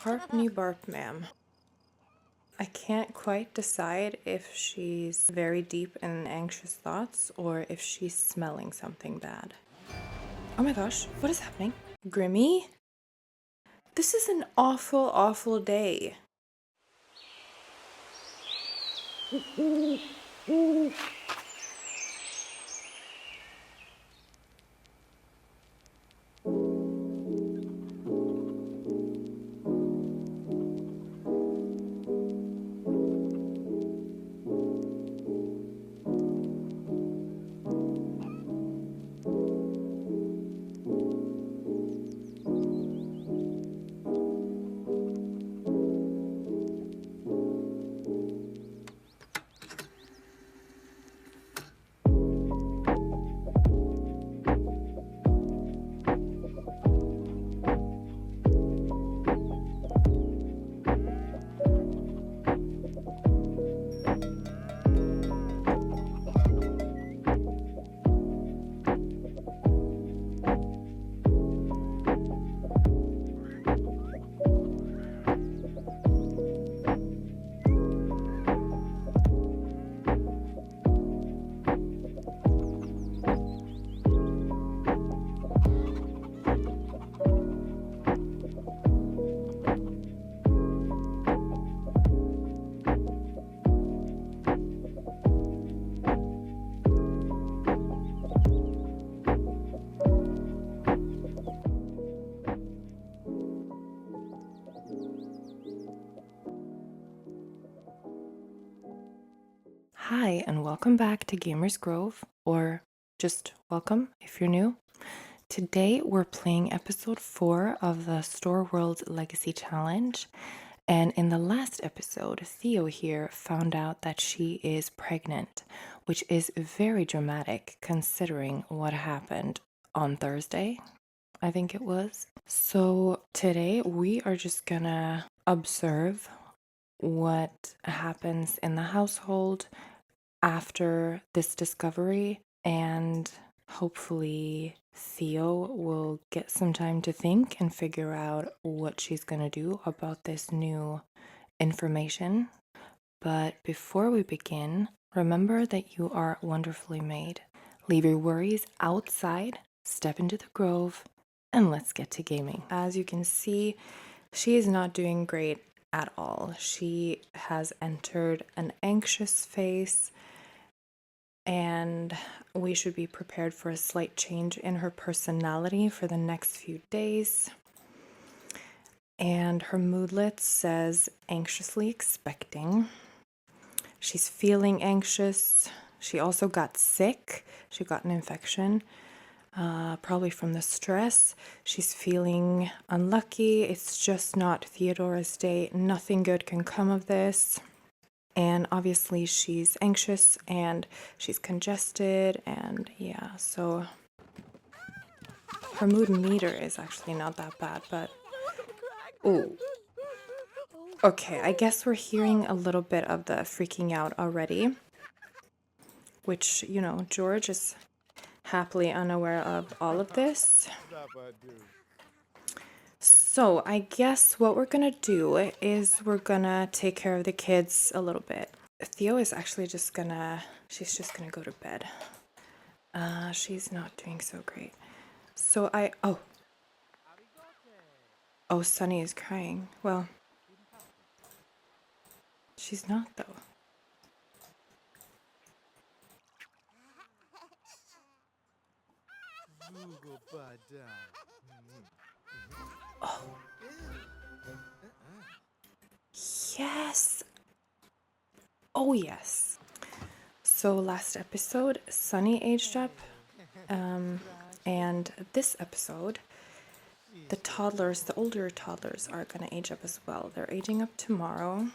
Harp me barp, ma'am. I can't quite decide if she's very deep in anxious thoughts or if she's smelling something bad. Oh my gosh, what is happening? Grimmy? This is an awful, awful day. Hi, and welcome back to Gamers Grove, or just welcome if you're new. Today we're playing episode 4 of the Store World Legacy Challenge, and in the last episode, Theo here found out that she is pregnant, which is very dramatic considering what happened on Thursday, I think it was. So today we are just gonna observe what happens in the household after this discovery, and hopefully Theo will get some time to think and figure out what she's going to do about this new information. But before we begin, remember that you are wonderfully made. Leave your worries outside, step into the grove, and let's get to gaming. As you can see, she is not doing great at all. She has entered an anxious phase, and we should be prepared for a slight change in her personality for the next few days. And her moodlet says anxiously expecting. She's feeling anxious. She also got sick. She got an infection, probably from the stress. She's feeling unlucky. It's just not Theodora's day. Nothing good can come of this. And obviously she's anxious and she's congested, and yeah, so her mood meter is actually not that bad, but ooh. Okay, I guess we're hearing a little bit of the freaking out already, which, you know, George is happily unaware of all of this. So I guess what we're gonna do is we're gonna take care of the kids a little bit. Theo is actually she's just gonna go to bed. She's not doing so great. So oh, Sunny is crying. Well, she's not though. Oh. Yes. Oh, yes. So last episode, Sunny aged up. And this episode, the older toddlers are going to age up as well. They're aging up tomorrow.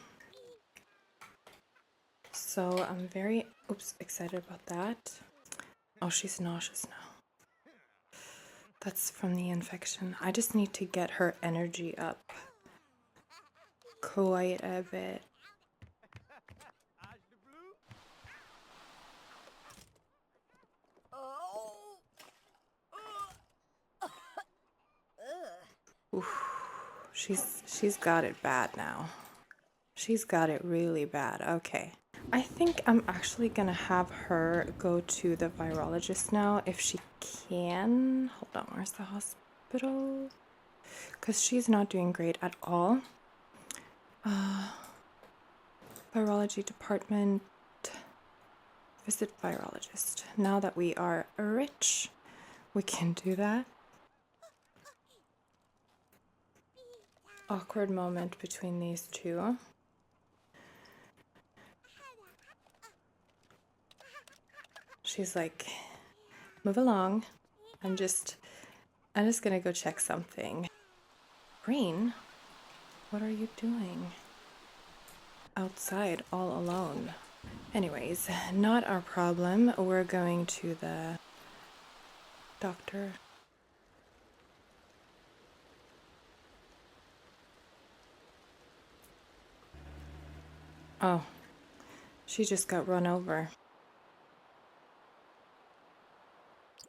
So I'm very, excited about that. Oh, she's nauseous now. That's from the infection. I just need to get her energy up quite a bit. Oof. she's got it bad now. She's got it really bad. Okay. I think I'm actually gonna have her go to the virologist now if she can. Hold on, where's the hospital? Because she's not doing great at all. Virology department. Visit virologist. Now that we are rich, we can do that. Awkward moment between these two. She's like, move along. I'm just gonna go check something. Green, what are you doing outside all alone? Anyways, not our problem. We're going to the doctor. Oh, she just got run over.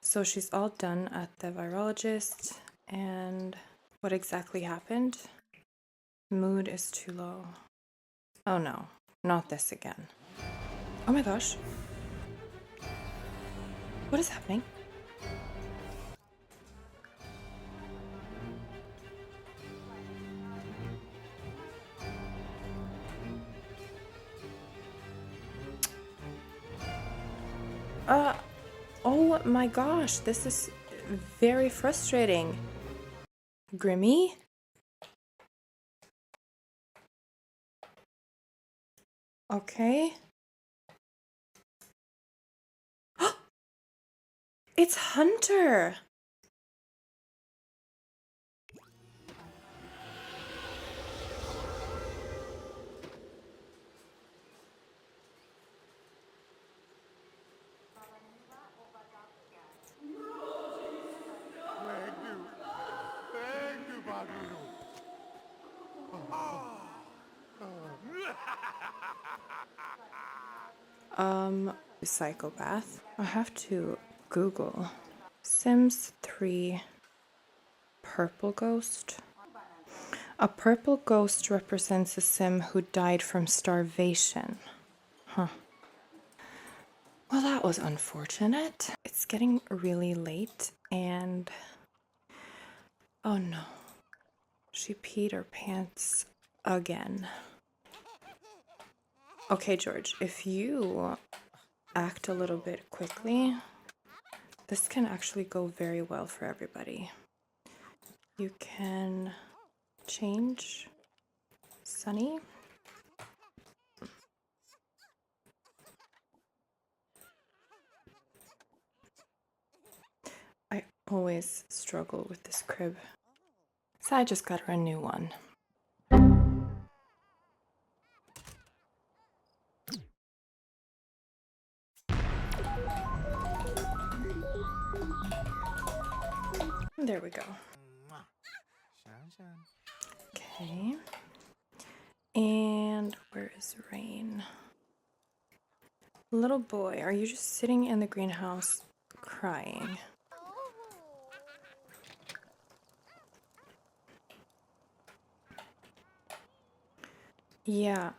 So she's all done at the virologist. And what exactly happened? Mood is too low. Oh no, not this again. Oh my gosh. What is happening? Oh my gosh, this is very frustrating. Grimmy? Okay. It's Hunter! Psychopath. I have to Google. Sims 3 Purple Ghost. A purple ghost represents a sim who died from starvation. Huh. Well, that was unfortunate. It's getting really late and... oh no. She peed her pants again. Okay, George, if you act a little bit quickly, this can actually go very well for everybody. You can change Sunny. I always struggle with this crib. So I just got her a new one. There we go. Okay. And where is Rain? Little boy, are you just sitting in the greenhouse crying? Yeah,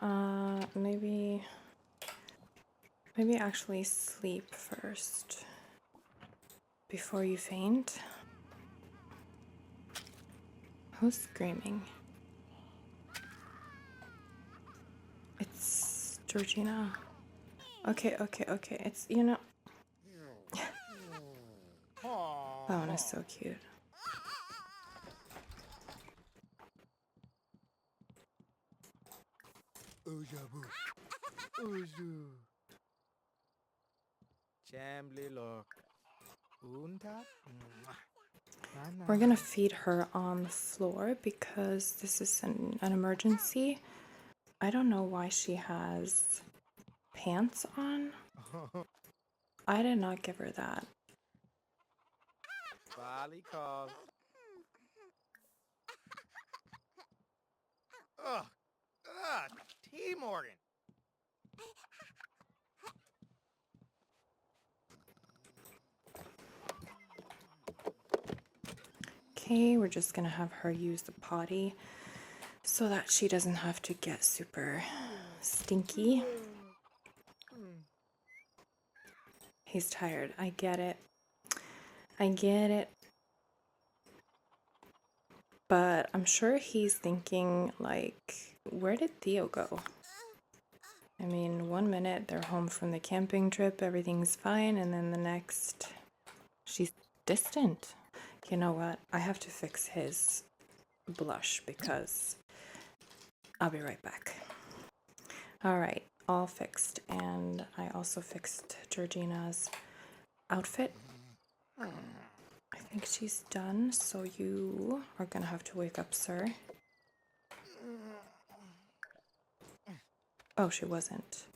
maybe actually sleep first before you faint. Who's screaming? It's Georgina. Okay. It's, you know. That one is so cute. We're gonna feed her on the floor because this is an emergency. I don't know why she has pants on. I did not give her that. T. Morgan. Okay, we're just gonna have her use the potty so that she doesn't have to get super stinky. He's tired. I get it. I get it. But I'm sure he's thinking, like, where did Theo go? I mean, 1 minute they're home from the camping trip, everything's fine, and then the next, she's distant. You know what? I have to fix his blush because I'll be right back. All right, all fixed. And I also fixed Georgina's outfit. I think she's done, so you are gonna have to wake up, sir. Oh, she wasn't.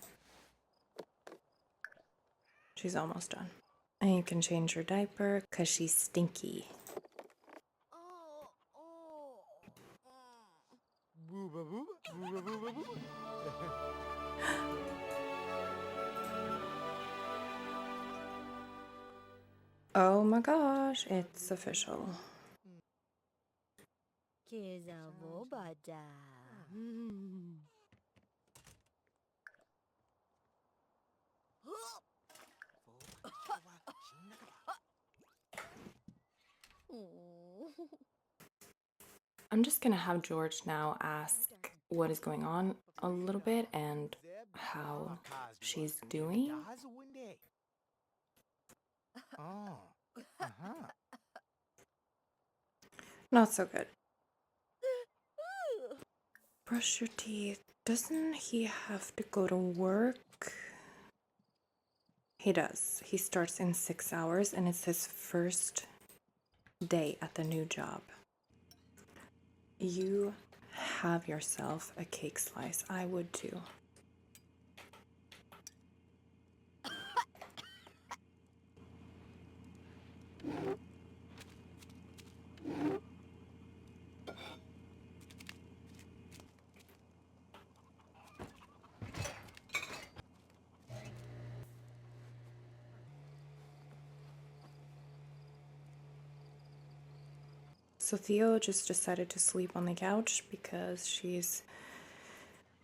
She's almost done. And you can change her diaper because she's stinky. Booba booba, booba booba booba. Oh my gosh, it's official. I'm just gonna have George now ask what is going on a little bit and how she's doing. Oh, uh-huh. Not so good. Brush your teeth. Doesn't he have to go to work? He does. He starts in 6 hours and it's his first day at the new job. You have yourself a cake slice. I would too. So Theo just decided to sleep on the couch because she's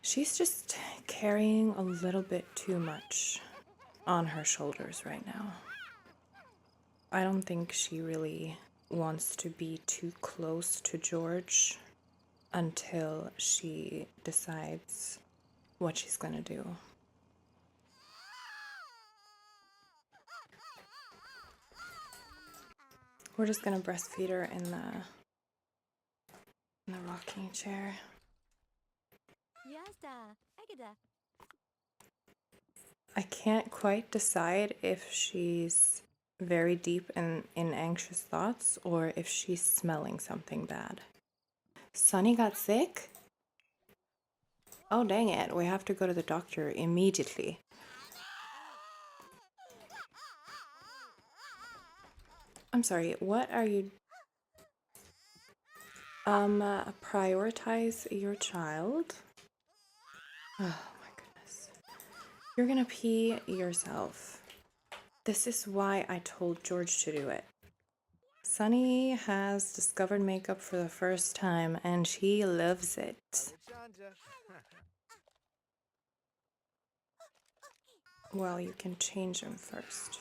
just carrying a little bit too much on her shoulders right now. I don't think she really wants to be too close to George until she decides what she's gonna do. We're just gonna breastfeed her in the rocking chair. I can't quite decide if she's very deep in anxious thoughts or if she's smelling something bad. Sunny got sick? Oh, dang it. We have to go to the doctor immediately. I'm sorry, what are you... prioritize your child? Oh my goodness. You're gonna pee yourself. This is why I told George to do it. Sunny has discovered makeup for the first time and she loves it. Well, you can change them first.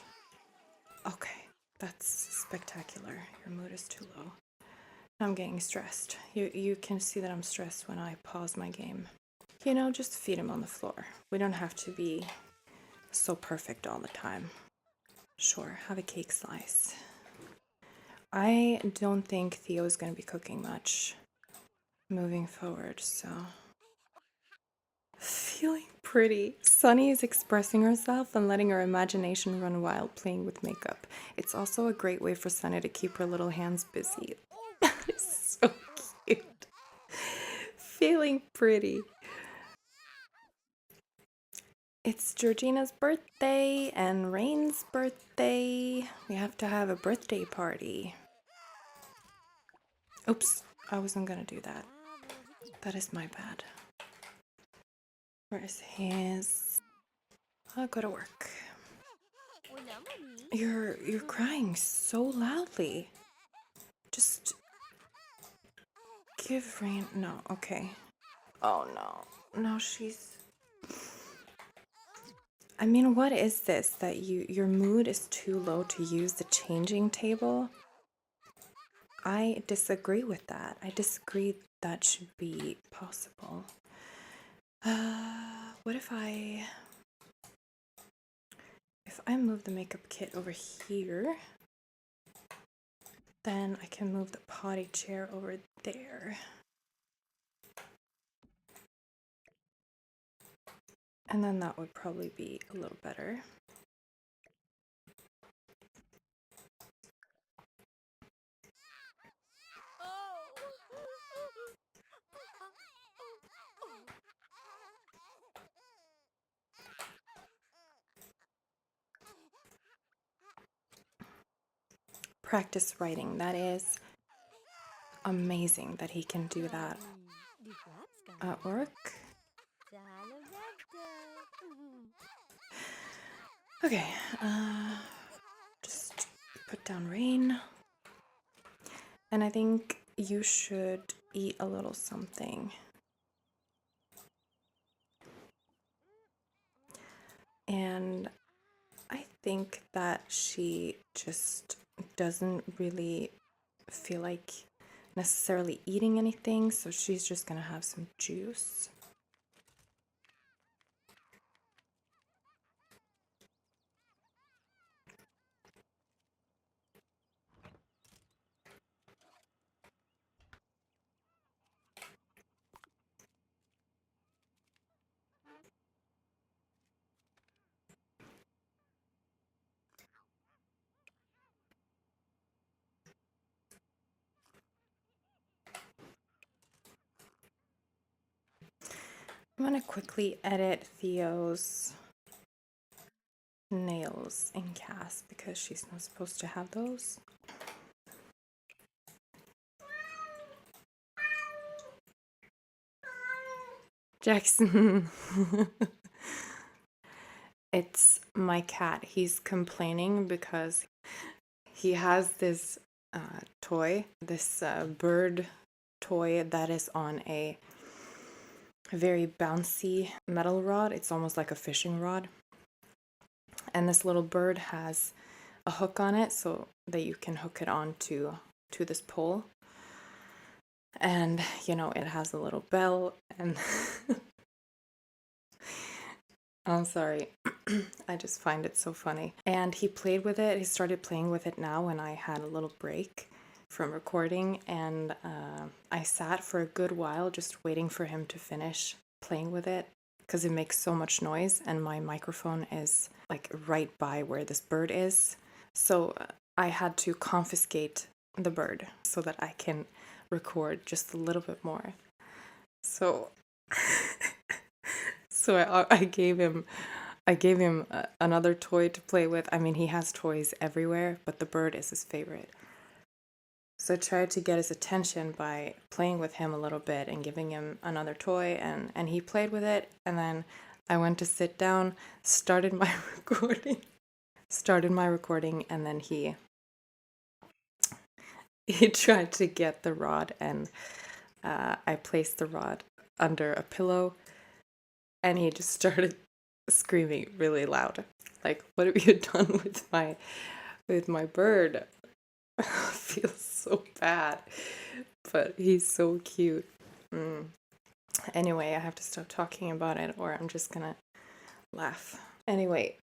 Okay, that's spectacular. Your mood is too low. I'm getting stressed. You can see that I'm stressed when I pause my game. You know, just feed him on the floor. We don't have to be so perfect all the time. Sure, have a cake slice. I don't think Theo's gonna be cooking much moving forward, so... Feeling pretty. Sunny is expressing herself and letting her imagination run wild playing with makeup. It's also a great way for Sunny to keep her little hands busy. It's so cute. Feeling pretty. It's Georgina's birthday and Rain's birthday. We have to have a birthday party. Oops, I wasn't gonna do that. That is my bad. Where is his? I'll go to work. You're crying so loudly. Just Give rain. No, okay. Oh no. No, she's. I mean, what is this? That your mood is too low to use the changing table? I disagree with that. I disagree that should be possible. What if I move the makeup kit over here, then I can move the potty chair over there. And then that would probably be a little better. Practice writing. That is amazing that he can do that at work. Okay, just put down rain. And I think you should eat a little something. And I think that she just doesn't really feel like necessarily eating anything, so she's just gonna have some juice. I'm gonna quickly edit Theo's nails in cast because she's not supposed to have those. Jackson. It's my cat. He's complaining because he has this toy, this bird toy that is on a very bouncy metal rod. It's almost like a fishing rod. And this little bird has a hook on it so that you can hook it onto this pole. And, you know, it has a little bell and I'm sorry. I just find it so funny. And he played with it. He started playing with it now when I had a little break from recording. And I sat for a good while just waiting for him to finish playing with it because it makes so much noise. And my microphone is like right by where this bird is. So I had to confiscate the bird so that I can record just a little bit more. So I gave him another toy to play with. I mean, he has toys everywhere, but the bird is his favorite. So I tried to get his attention by playing with him a little bit and giving him another toy, and he played with it. And then I went to sit down, started my recording, and then he tried to get the rod, and I placed the rod under a pillow, and he just started screaming really loud, like, "What have you done with my bird?" I feel so bad, but he's so cute. Anyway, I have to stop talking about it or I'm just gonna laugh. Anyway,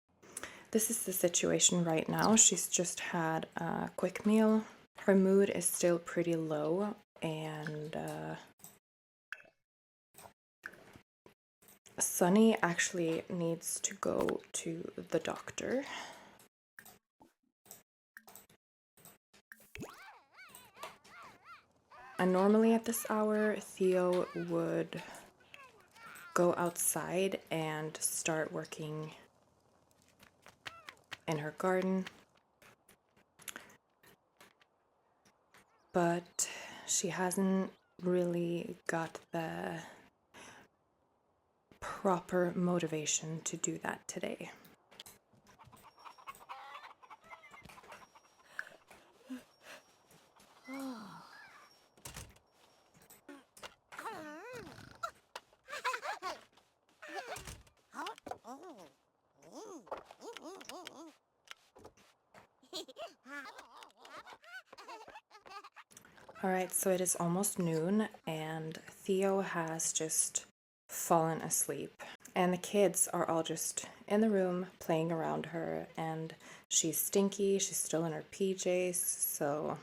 this is the situation right now. She's just had a quick meal. Her mood is still pretty low, and Sunny actually needs to go to the doctor. And normally at this hour, Theo would go outside and start working in her garden. But she hasn't really got the proper motivation to do that today. All right, so it is almost noon, and Theo has just fallen asleep. And the kids are all just in the room playing around her, and she's stinky. She's still in her PJs, so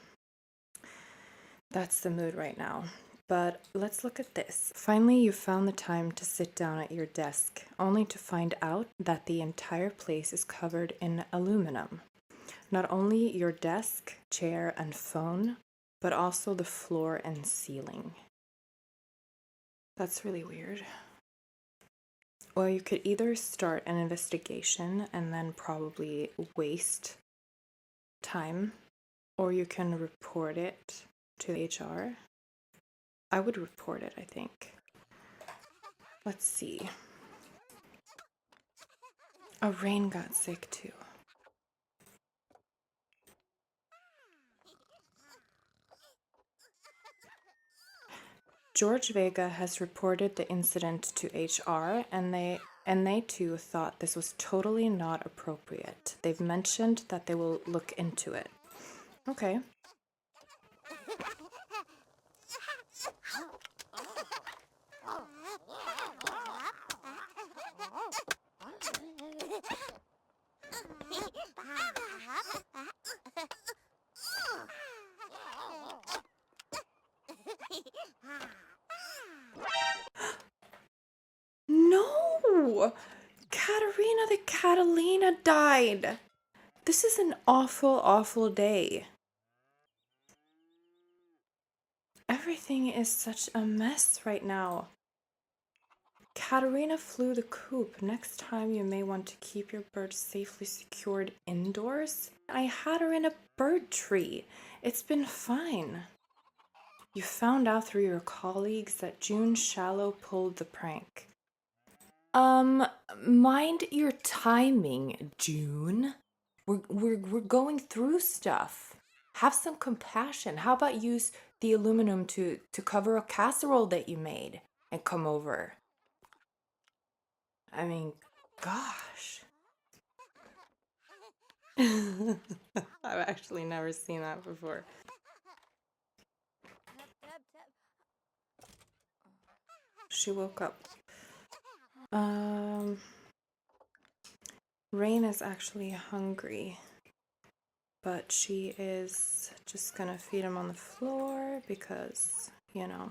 that's the mood right now. But let's look at this. Finally, you found the time to sit down at your desk, only to find out that the entire place is covered in aluminum. Not only your desk, chair, and phone, but also the floor and ceiling. That's really weird. Well, you could either start an investigation and then probably waste time, or you can report it to HR. I would report it, I think. Let's see. Rain got sick too. George Vega has reported the incident to HR, and they too thought this was totally not appropriate. They've mentioned that they will look into it. Okay. No! Katerina the Catalina died. This is an awful, awful day. Everything is such a mess right now. Katerina flew the coop. Next time you may want to keep your bird safely secured indoors. I had her in a bird tree. It's been fine. You found out through your colleagues that June Shallow pulled the prank. Mind your timing, June. We're going through stuff. Have some compassion. How about use the aluminum to cover a casserole that you made and come over? I mean, gosh. I've actually never seen that before. She woke up. Rain is actually hungry, but she is just gonna feed him on the floor because, you know.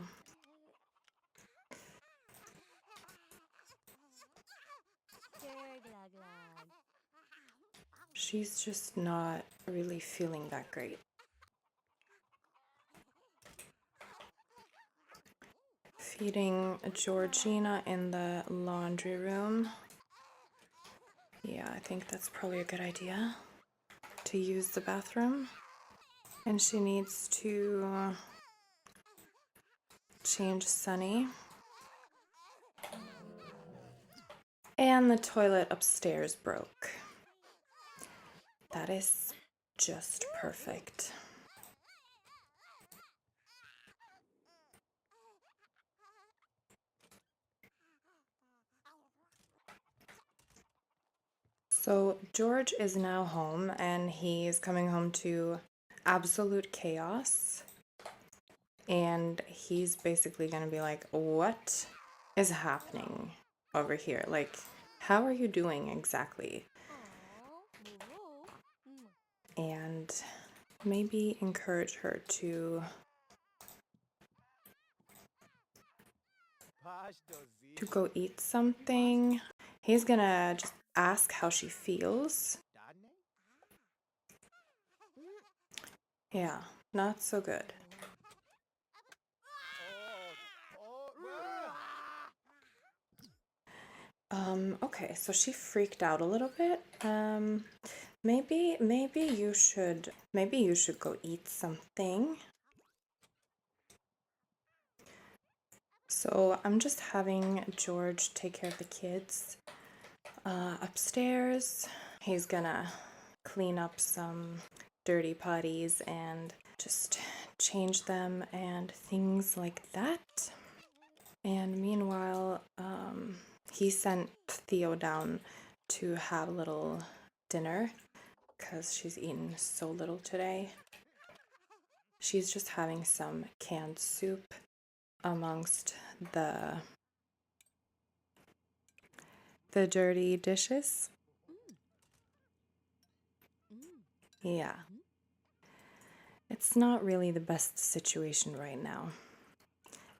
She's just not really feeling that great. Feeding Georgina in the laundry room. Yeah, I think that's probably a good idea to use the bathroom. And she needs to change Sunny. And the toilet upstairs broke. That is just perfect. So George is now home, and he's coming home to absolute chaos. And he's basically going to be like, what is happening over here? Like, how are you doing exactly? And maybe encourage her to go eat something. He's gonna just ask how she feels. Yeah, not so good. Okay, so she freaked out a little bit. Maybe you should go eat something. So I'm just having George take care of the kids upstairs. He's gonna clean up some dirty potties and just change them and things like that. And meanwhile, he sent Theo down to have a little dinner because she's eaten so little today. She's just having some canned soup amongst the dirty dishes. Yeah. It's not really the best situation right now.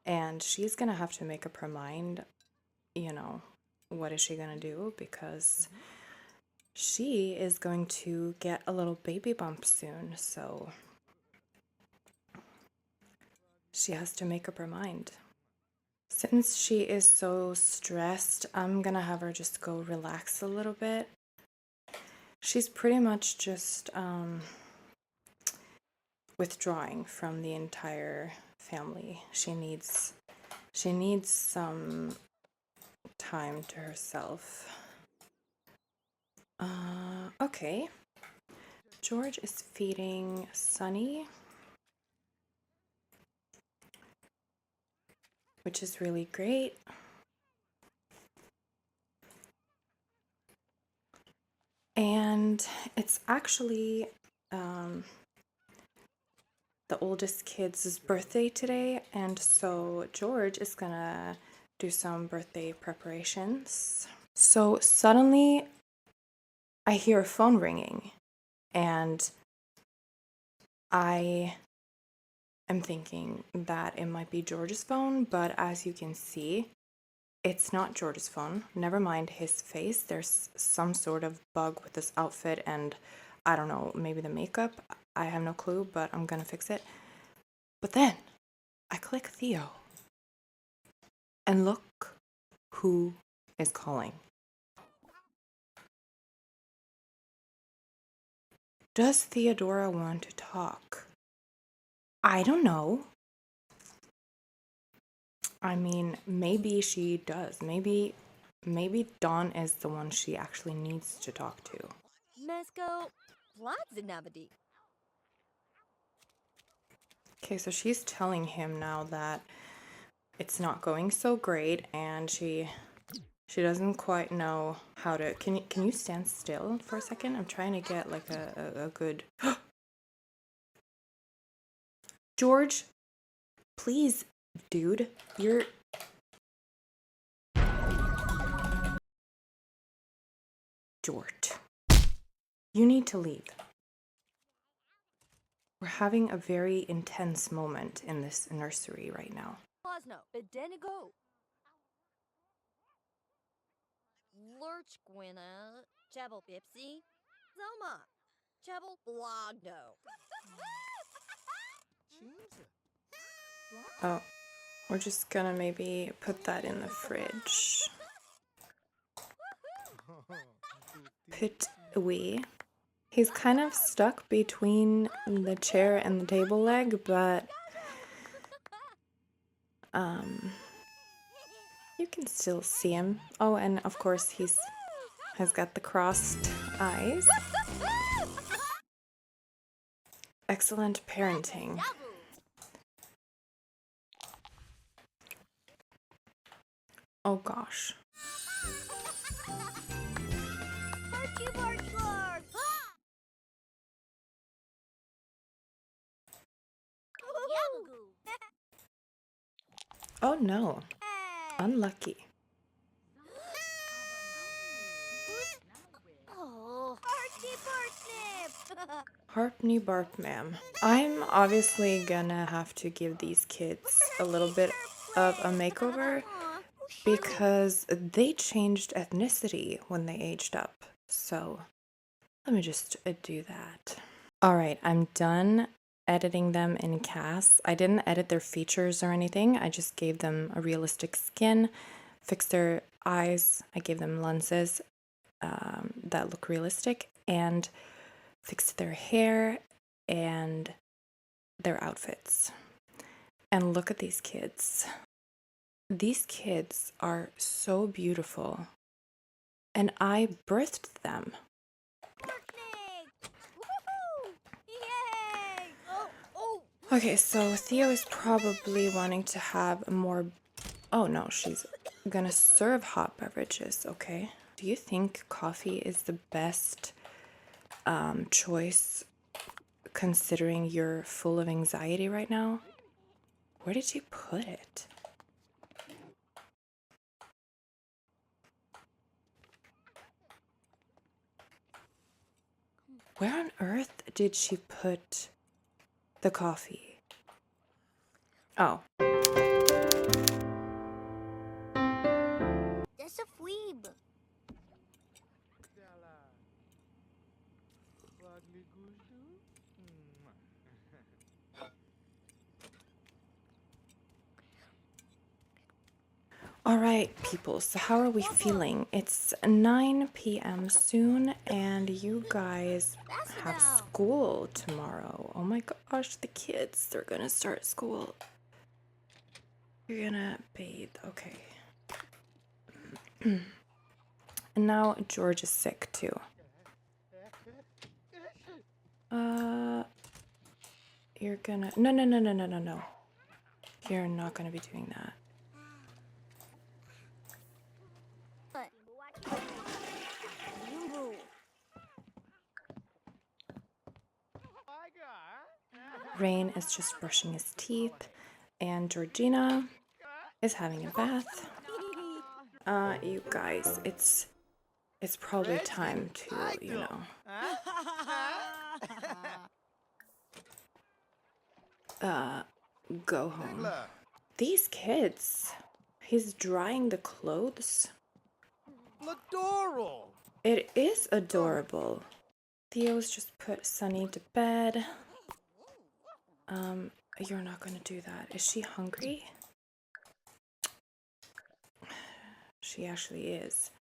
And she's gonna have to make up her mind, what is she gonna do? Because she is going to get a little baby bump soon, so she has to make up her mind. Since she is so stressed, I'm gonna have her just go relax a little bit. She's pretty much just withdrawing from the entire family. She needs some time to herself. Okay. George is feeding Sunny, which is really great. And it's actually the oldest kid's birthday today, and so George is gonna do some birthday preparations. So suddenly I hear a phone ringing, and I am thinking that it might be George's phone, but as you can see, it's not George's phone. Never mind his face. There's some sort of bug with this outfit, and I don't know, maybe the makeup. I have no clue, but I'm gonna fix it. But then I click Theo, and look who is calling. Does Theodora want to talk? I don't know. I mean, maybe she does. Maybe Dawn is the one she actually needs to talk to. Mesko Plazinavadi. Okay, so she's telling him now that it's not going so great, and she doesn't quite know how to. Can you stand still for a second? I'm trying to get like a good. George, please, dude, you're. George, you need to leave. We're having a very intense moment in this nursery right now. Plasno, Bedenigo. Lurch Gwina, Jebel Bipsy, Zoma, Jebel Blogno. Oh, we're just gonna maybe put that in the fridge. Put away. He's kind of stuck between the chair and the table leg, but you can still see him. Oh, and of course has got the crossed eyes. Excellent parenting. Oh gosh. Oh no. Unlucky. Oh, Harpney barp, ma'am. I'm obviously gonna have to give these kids a little bit of a makeover because they changed ethnicity when they aged up. So let me just do that. All right, I'm done editing them in CAS. I didn't edit their features or anything. I just gave them a realistic skin, fixed their eyes. I gave them lenses that look realistic, and fixed their hair and their outfits. And look at these kids. These kids are so beautiful, and I birthed them. Okay, so Theo is probably wanting to have more. Oh no, she's gonna serve hot beverages, okay? Do you think coffee is the best choice considering you're full of anxiety right now. Where did you put it? Where on earth did she put the coffee? Oh. That's a fweeb. Dala. Ugly goose. All right, people, so how are we feeling? It's 9 p.m. soon, and you guys have school tomorrow. Oh my gosh, the kids, they're gonna start school. You're gonna bathe, okay. And now George is sick too. You're gonna, no. You're not gonna be doing that. Rain is just brushing his teeth, and Georgina is having a bath. You guys, it's probably time to, go home. These kids, he's drying the clothes. Adorable. It is adorable. Theo's just put Sunny to bed. You're not gonna do that. Is she hungry? She actually is.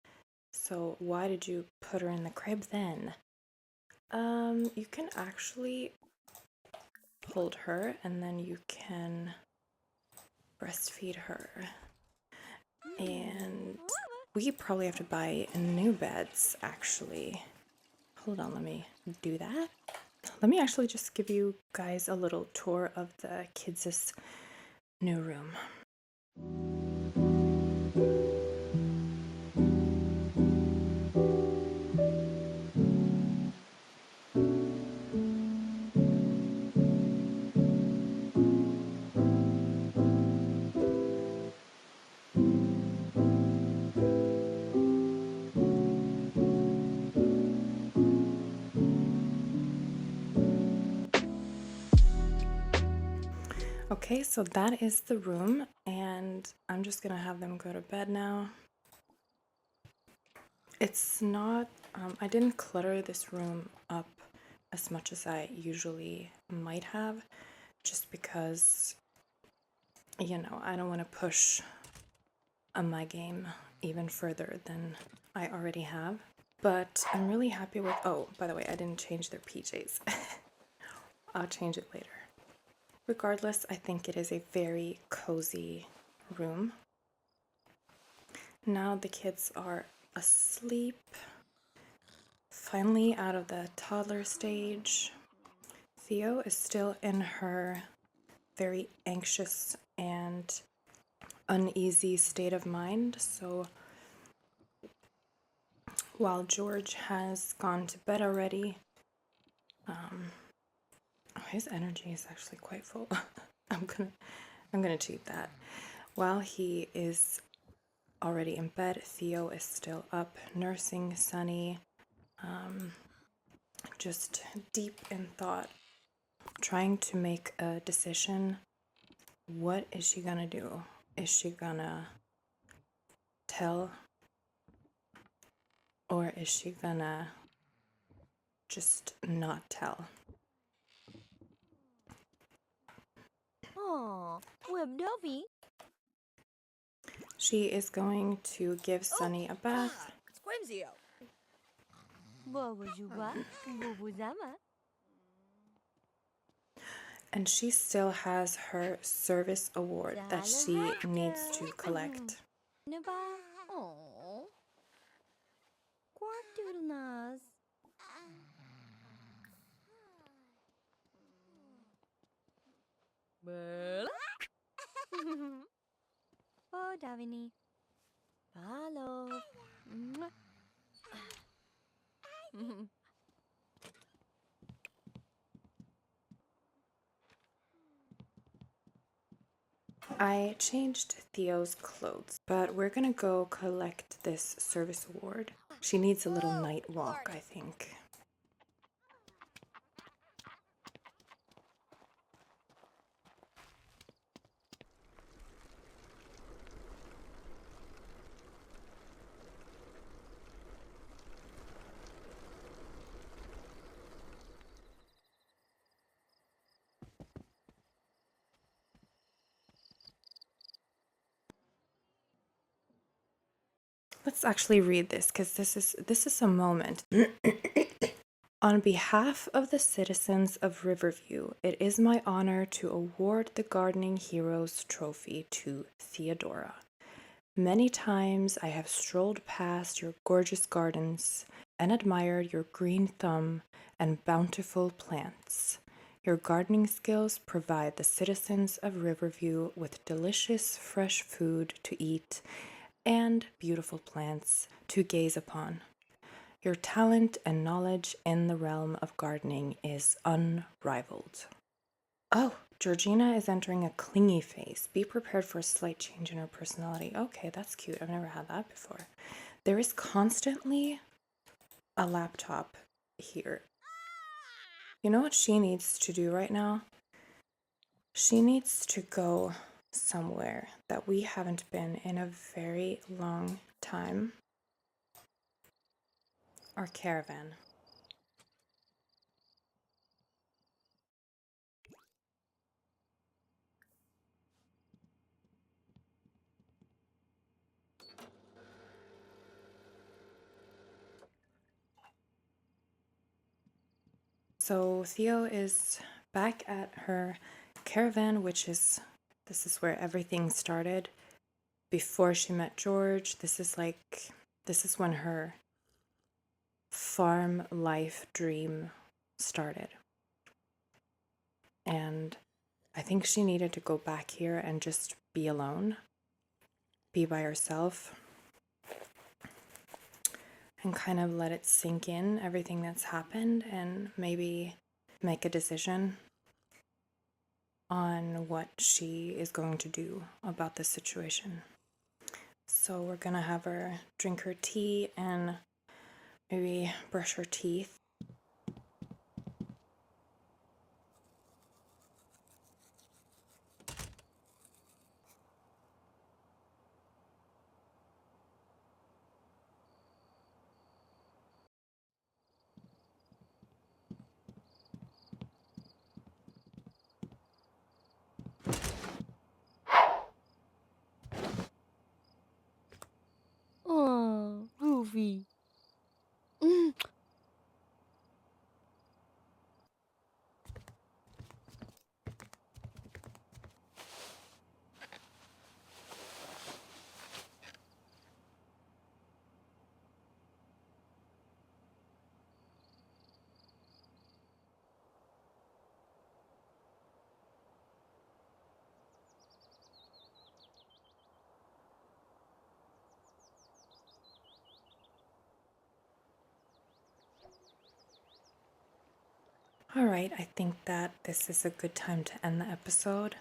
So why did you put her in the crib then? You can actually hold her and then you can breastfeed her. And we probably have to buy new beds, actually. Hold on, let me do that. Let me actually just give you guys a little tour of the kids' new room. Okay, so that is the room, and I'm just gonna have them go to bed now. It's not, I didn't clutter this room up as much as I usually might have, just because, I don't want to push my game even further than I already have. But I'm really happy with, oh, by the way, I didn't change their PJs. I'll change it later. Regardless, I think it is a very cozy room. Now the kids are asleep, finally out of the toddler stage. Theo is still in her very anxious and uneasy state of mind, so while George has gone to bed already, his energy is actually quite full. I'm gonna cheat that. While he is already in bed, Theo is still up nursing Sunny, just deep in thought, trying to make a decision. What is she gonna do? Is she gonna tell, or is she gonna just not tell? Oh, Webdovey. She is going to give Sunny a bath. Squimsio. Bobojuba. Bobuzama. And she still has her service award that she needs to collect. Neba. Oh. Quartunas. Bella. Oh, Davini. Hello. I changed Theo's clothes, but we're gonna go collect this service award. She needs a little night walk, I think. Let's actually read this because this is a moment. On behalf of the citizens of Riverview, it is my honor to award the Gardening Heroes Trophy to Theodora. Many times I have strolled past your gorgeous gardens and admired your green thumb and bountiful plants. Your gardening skills provide the citizens of Riverview with delicious fresh food to eat and beautiful plants to gaze upon. Your talent and knowledge in the realm of gardening is unrivaled. Oh, Georgina is entering a clingy phase. Be prepared for a slight change in her personality. Okay, that's cute. I've never had that before. There is constantly a laptop here. You know what she needs to do right now? She needs to go somewhere that we haven't been in a very long time. Our caravan. So Theo is back at her caravan, this is where everything started before she met George. This is when her farm life dream started. And I think she needed to go back here and just be alone, be by herself, and kind of let it sink in, everything that's happened, and maybe make a decision on what she is going to do about this situation. So we're gonna have her drink her tea and maybe brush her teeth. Oh, Goofy. All right, I think that this is a good time to end the episode.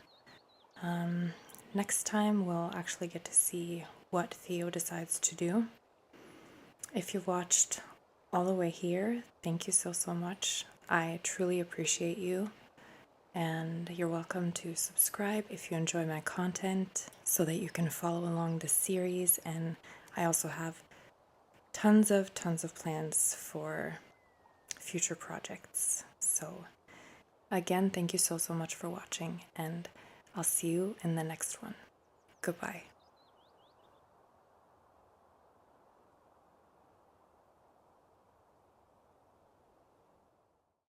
Next time, we'll actually get to see what Theo decides to do. If you've watched all the way here, thank you so much. I truly appreciate you. And you're welcome to subscribe if you enjoy my content so that you can follow along the series. And I also have tons of plans for future projects. So again, thank you so much for watching, and I'll see you in the next one. Goodbye.